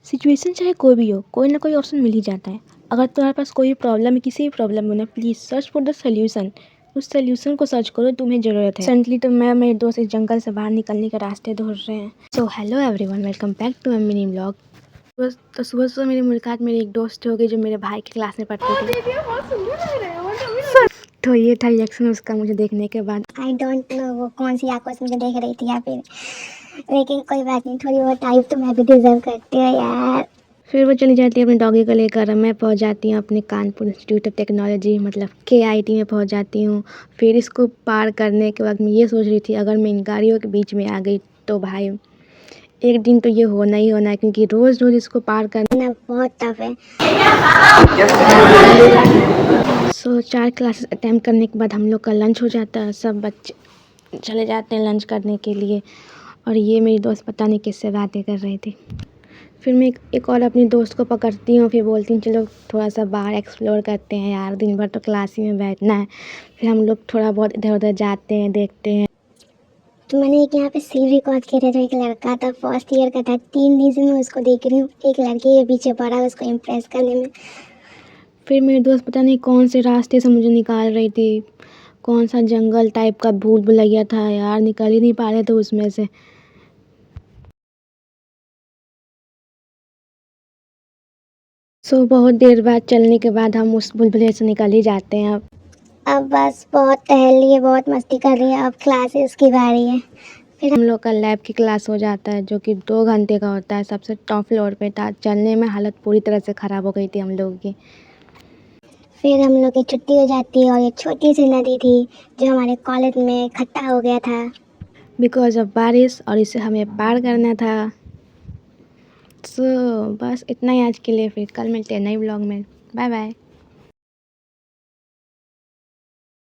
Situation चाहे कोई भी हो, कोई ना कोई ऑप्शन मिल ही जाता है। अगर तुम्हारे पास कोई प्रॉब्लम है, किसी भी प्रॉब्लम में ना, please search for the solution. उस सोल्यूशन को सर्च करो, तुम्हें ज़रूरत है। रिसेंटली तो मैं मेरे दोस्त इस जंगल से बाहर निकलने के रास्ते ढूंढ रहे हैं। So hello everyone, welcome back to my mini vlog. तो सुबह सुबह मेरी मुलाकात मेरी एक दोस्त हो गई जो मेरे भाई की क्लास में पढ़ती थी। तो ये था रिएक्शन उसका मुझे देखने के बाद। आई डोंट नो वो कौन सी आंखों से मुझे देख रही थी या फिर, लेकिन कोई बात नहीं, थोड़ी बहुत टाइप तो मैं भी डिजर्व करती हूँ यार। फिर वो चली जाती है अपने डॉगी को लेकर। मैं पहुंच जाती हूँ अपने कानपुर इंस्टीट्यूट ऑफ टेक्नोलॉजी मतलब KIT में पहुंच जाती हूँ। फिर इसको पार करने के बाद मैं ये सोच रही थी अगर मैं इन गाड़ियों के बीच में आ गई तो भाई एक दिन तो ये होना ही होना है, क्योंकि रोज़ रोज़ इसको पार करना बहुत टफ है। सो 4 क्लासेस अटैम्प्ट करने के बाद हम लोग का लंच हो जाता है। सब बच्चे चले जाते हैं लंच करने के लिए और ये मेरी दोस्त पता नहीं किससे बातें कर रही थी। फिर मैं एक और अपनी दोस्त को पकड़ती हूँ, फिर बोलती हूँ चलो थोड़ा सा बाहर एक्सप्लोर करते हैं यार, दिन भर तो क्लास ही में बैठना है। फिर हम लोग थोड़ा बहुत इधर उधर जाते हैं, देखते हैं। तो मैंने एक यहाँ पे सीन रिकॉर्ड किया था, जो एक लड़का था फर्स्ट ईयर का था। 3 दिन से मैं उसको देख रही हूँ, एक लड़के के पीछे पड़ा है उसको इम्प्रेस करने में। फिर मेरी दोस्त पता नहीं कौन से रास्ते से मुझे निकाल रही थी, कौन सा जंगल टाइप का भूल भुलैया था यार, निकल ही नहीं पा रहे थे उसमें से। सो बहुत देर बाद चलने के बाद हम उस बुलबुले से निकल ही जाते हैं। अब बस बहुत टहल रही है, बहुत मस्ती कर रही है, अब क्लासेस की बारी है। फिर हम लोग का लैब की क्लास हो जाता है जो कि 2 घंटे का होता है। सबसे टॉप फ्लोर पे था, चलने में हालत पूरी तरह से ख़राब हो गई थी हम लोगों की। फिर हम लोग की छुट्टी हो जाती है और एक छोटी सी नदी थी जो हमारे कॉलेज में इकट्ठा हो गया था बिकॉज ऑफ बारिश, और इसे हमें पार करना था। सो बस इतना ही आज के लिए, फिर कल मिलते हैं नए ब्लॉग में। Bye bye.